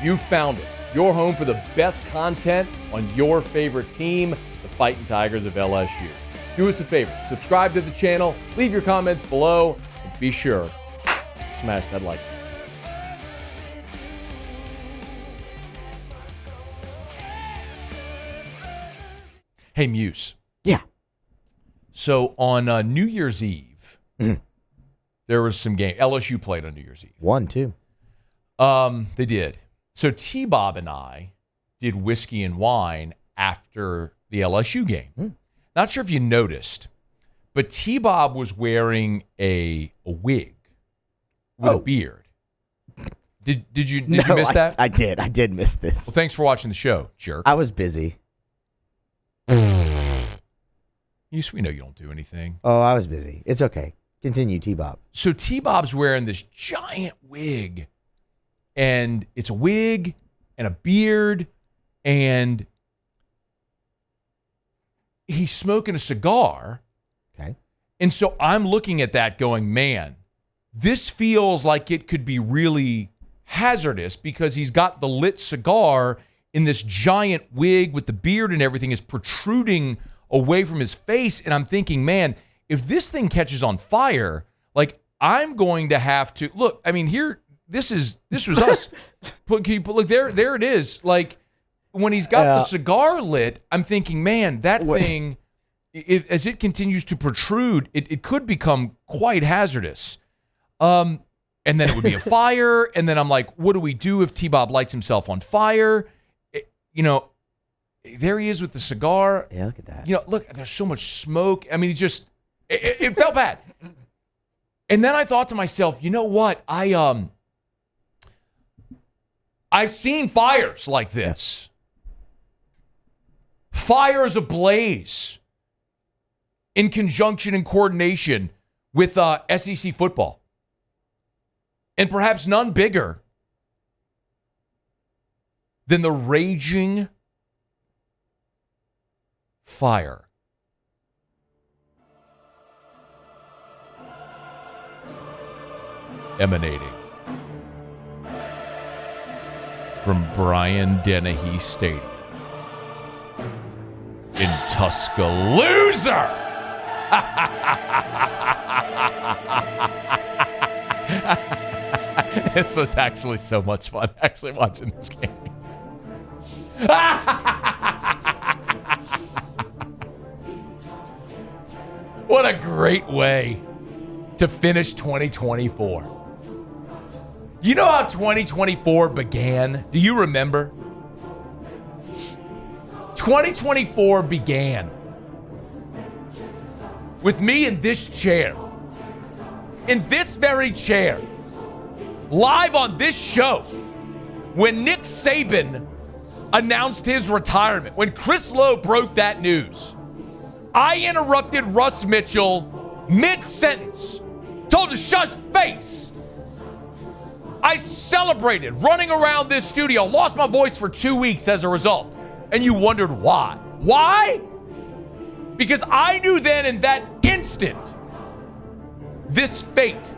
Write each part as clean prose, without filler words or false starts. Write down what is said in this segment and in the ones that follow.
You found it. Your home for the best content on your favorite team, the Fighting Tigers of LSU. Do us a favor. Subscribe to the channel. Leave your comments below. And be sure to smash that like button. Hey, Muse. Yeah. So on New Year's Eve, there was some game. LSU played on New Year's Eve. 1-2. They did. So T-Bob and I did whiskey and wine after the LSU game. Not sure if you noticed, but T-Bob was wearing a wig with a beard. Did you miss that? I did. I did miss this. Well, thanks for watching the show, jerk. I was busy. We know you don't do anything. Oh, I was busy. It's okay. Continue, T-Bob. So T-Bob's wearing this giant wig, and it's a wig and a beard, and he's smoking a cigar. Okay. And so I'm looking at that going, man, this feels like it could be really hazardous because he's got the lit cigar in this giant wig with the beard and everything is protruding away from his face. And I'm thinking, man, if this thing catches on fire, like I'm going to have to look. I mean, this was us. Look, there it is. Like when he's got the cigar lit, I'm thinking, man, that thing, as it continues to protrude, it could become quite hazardous. And then it would be a fire. And then I'm like, what do we do if T-Bob lights himself on fire? There he is with the cigar. Yeah, look at that. Look, there's so much smoke. I mean, it felt bad. And then I thought to myself, you know what? I've seen fires like this. Fires ablaze in conjunction and coordination with SEC football. And perhaps none bigger than the raging fire emanating from Brian Dennehy Stadium in Tuscaloosa. This was actually so much fun, actually, watching this game. What a great way to finish 2024. You know how 2024 began? Do you remember? 2024 began with me in this chair, in this very chair, live on this show, when Nick Saban announced his retirement, when Chris Lowe broke that news. I interrupted Russ Mitchell mid-sentence, told him to shut his face. I celebrated running around this studio, lost my voice for 2 weeks as a result. And you wondered why. Why? Because I knew then in that instant, this fate,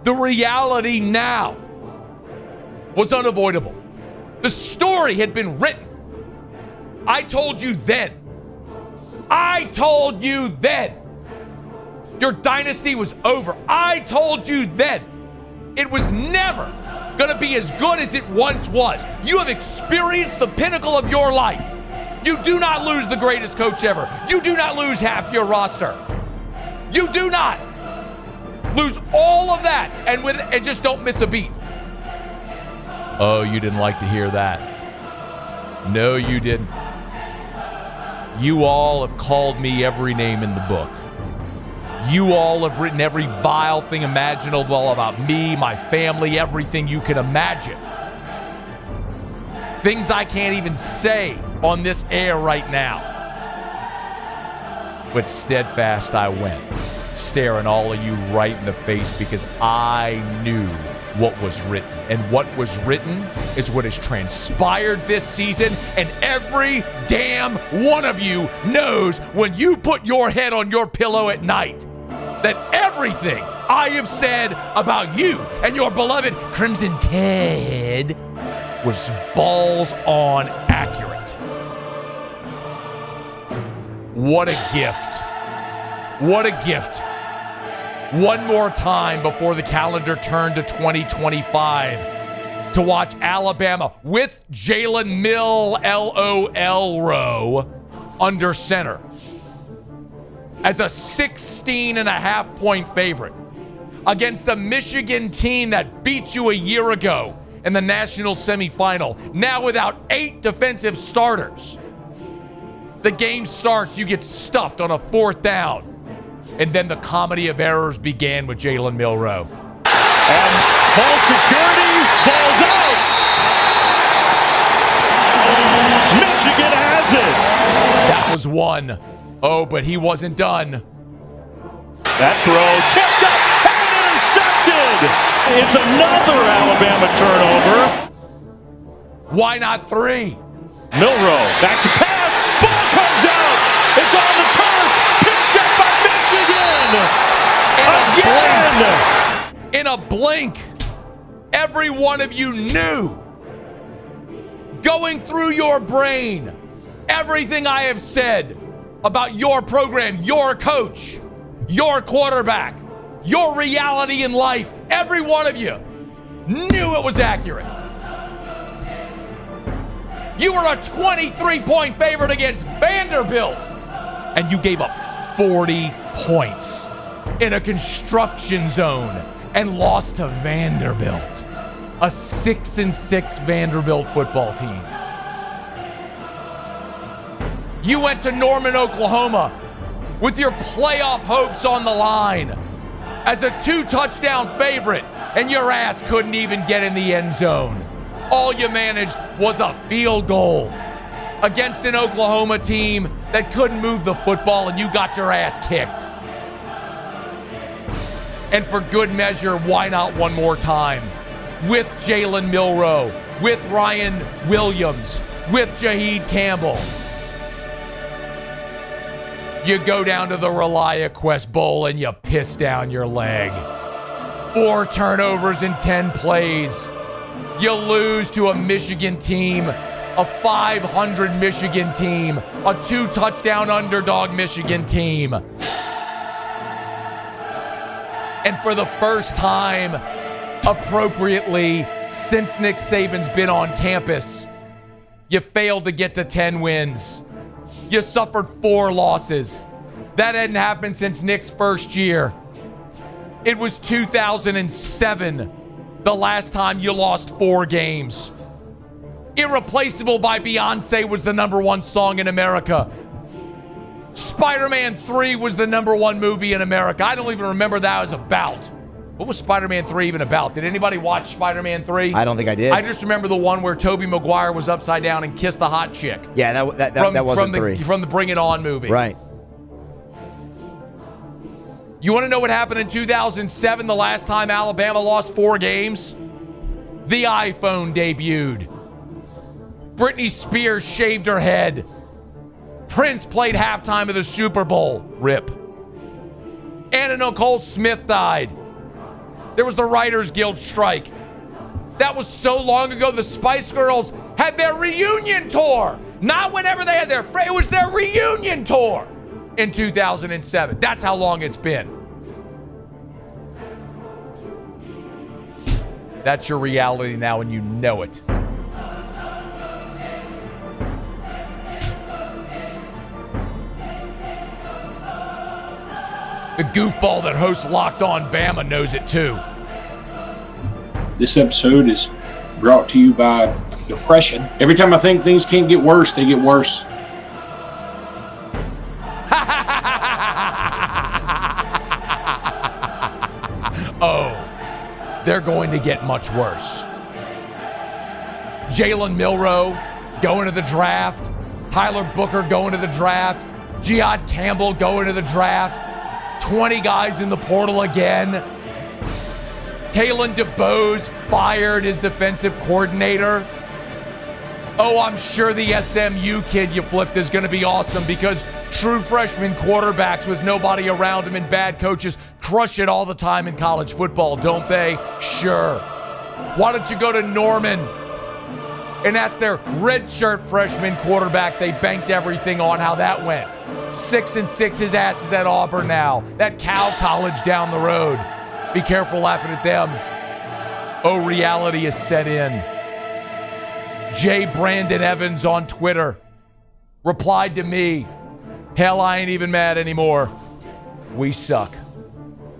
the reality now, was unavoidable. The story had been written. I told you then. Your dynasty was over. I told you then. It was never going to be as good as it once was. You have experienced the pinnacle of your life. You do not lose the greatest coach ever. You do not lose half your roster. You do not lose all of that and just don't miss a beat. Oh, you didn't like to hear that. No, you didn't. You all have called me every name in the book. You all have written every vile thing imaginable about me, my family, everything you can imagine. Things I can't even say on this air right now. But steadfast I went, staring all of you right in the face because I knew what was written. And what was written is what has transpired this season, and every damn one of you knows when you put your head on your pillow at night that everything I have said about you and your beloved Crimson Tide was balls on accurate. What a gift. What a gift. One more time before the calendar turned to 2025 to watch Alabama with Jalen Milroe under center as a 16.5-point favorite against a Michigan team that beat you a year ago in the national semifinal, now without 8 defensive starters. The game starts, you get stuffed on a 4th down, and then the comedy of errors began with Jalen Milroe. And ball security, ball's out. Michigan has it. That was one. Oh, but he wasn't done. That throw tipped up and intercepted. It's another Alabama turnover. Why not 3? Milroe back to pass. Ball comes out. It's on the turf. Picked up by Michigan. In a blink, every one of you knew, going through your brain, everything I have said about your program, your coach, your quarterback, your reality in life, every one of you knew it was accurate. You were a 23-point favorite against Vanderbilt, and you gave up 40 points in a construction zone and lost to Vanderbilt, a 6-6 Vanderbilt football team. You went to Norman, Oklahoma with your playoff hopes on the line as a 2-touchdown favorite, and your ass couldn't even get in the end zone. All you managed was a field goal against an Oklahoma team that couldn't move the football, and you got your ass kicked. And for good measure, why not one more time? With Jalen Milroe, with Ryan Williams, with Jaheed Campbell. You go down to the Reliaquest Bowl and you piss down your leg. 4 turnovers in 10 plays. You lose to a Michigan team, a 500 Michigan team, a 2-touchdown underdog Michigan team. And for the first time, appropriately, since Nick Saban's been on campus, you failed to get to 10 wins. You suffered 4 losses. That hadn't happened since Nick's first year. It was 2007, the last time you lost 4 games. Irreplaceable by Beyonce was the #1 song in America. Spider-Man 3 was the #1 movie in America. I don't even remember that was about. What was Spider-Man 3 even about? Did anybody watch Spider-Man 3? I don't think I did. I just remember the one where Tobey Maguire was upside down and kissed the hot chick. Yeah, that wasn't 3. From the Bring It On movie. Right. You want to know what happened in 2007, the last time Alabama lost 4 games? The iPhone debuted. Britney Spears shaved her head. Prince played halftime of the Super Bowl. RIP. Anna Nicole Smith died. There was the Writers Guild strike. That was so long ago, the Spice Girls had their reunion tour. Not whenever they had it was their reunion tour in 2007. That's how long it's been. That's your reality now, and you know it. The goofball that hosts Locked On Bama knows it too. This episode is brought to you by depression. Every time I think things can't get worse, they get worse. Oh, they're going to get much worse. Jalen Milroe going to the draft. Tyler Booker going to the draft. Jaheed Campbell going to the draft. 20 guys in the portal again. Kalen DeBose fired his defensive coordinator. Oh, I'm sure the SMU kid you flipped is going to be awesome because true freshman quarterbacks with nobody around them and bad coaches crush it all the time in college football, don't they? Sure. Why don't you go to Norman And that's their redshirt freshman quarterback they banked everything on. How that went. 6-6, his ass is at Auburn now. That Cal College down the road. Be careful laughing at them. Oh, reality is set in. J. Brandon Evans on Twitter replied to me, hell, I ain't even mad anymore. We suck.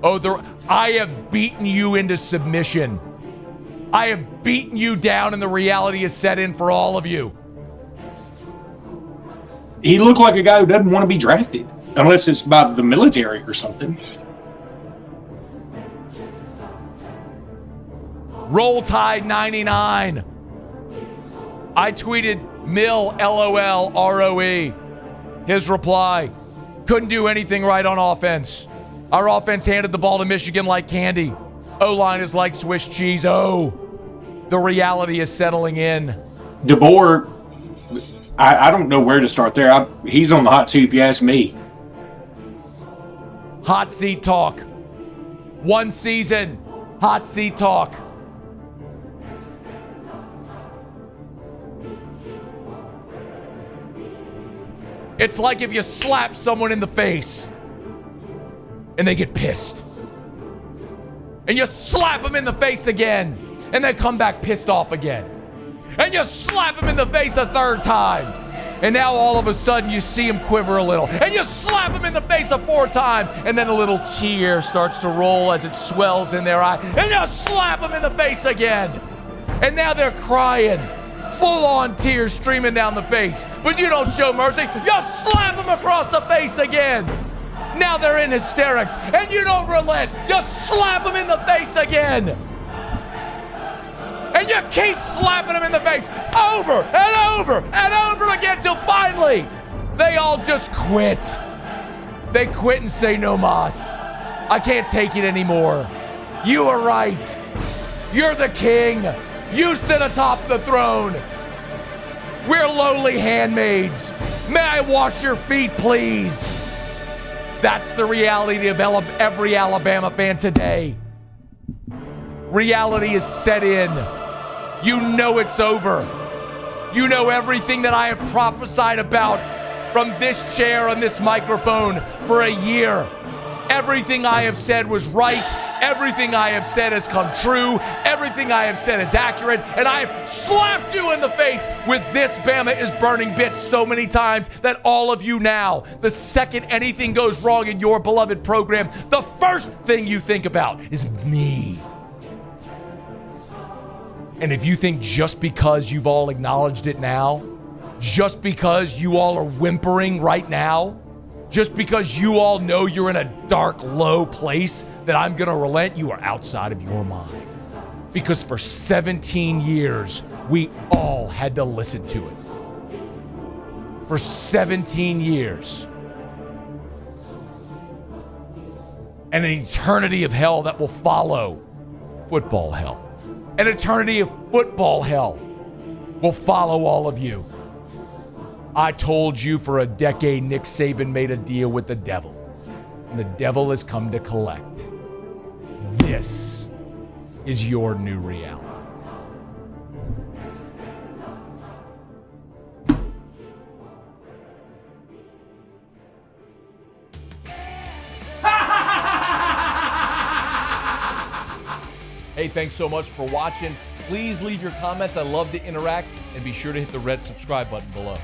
Oh, I have beaten you into submission. I have beaten you down, and the reality is set in for all of you. He looked like a guy who doesn't want to be drafted, unless it's about the military or something. Roll Tide 99. I tweeted Mill, LOL, ROE. His reply, couldn't do anything right on offense. Our offense handed the ball to Michigan like candy. O-line is like Swiss cheese. Oh, the reality is settling in. DeBoer, I don't know where to start there. He's on the hot seat if you ask me. Hot seat talk. One season, hot seat talk. It's like if you slap someone in the face and they get pissed. And you slap them in the face again and they come back pissed off again. And you slap them in the face a third time. And now all of a sudden you see him quiver a little. And you slap him in the face a fourth time. And then a little tear starts to roll as it swells in their eye. And you slap him in the face again. And now they're crying. Full-on tears streaming down the face. But you don't show mercy. You slap them across the face again. Now they're in hysterics. And you don't relent. You slap them in the face again. And you keep slapping them in the face over and over and over again till finally they all just quit. They quit and say no mas. I can't take it anymore. You are right. You're the king. You sit atop the throne. We're lowly handmaids. May I wash your feet, please? That's the reality of every Alabama fan today. Reality is set in. You know it's over. You know everything that I have prophesied about from this chair and this microphone for a year. Everything I have said was right. Everything I have said has come true. Everything I have said is accurate. And I have slapped you in the face with this Bama is burning bits so many times that all of you now, the second anything goes wrong in your beloved program, the first thing you think about is me. And if you think just because you've all acknowledged it now, just because you all are whimpering right now, just because you all know you're in a dark, low place that I'm going to relent, you are outside of your mind. Because for 17 years, we all had to listen to it. For 17 years. And an eternity of hell that will follow football hell. An eternity of football hell will follow all of you. I told you for a decade Nick Saban made a deal with the devil. And the devil has come to collect. This is your new reality. Hey, thanks so much for watching. Please leave your comments. I love to interact. And be sure to hit the red subscribe button below.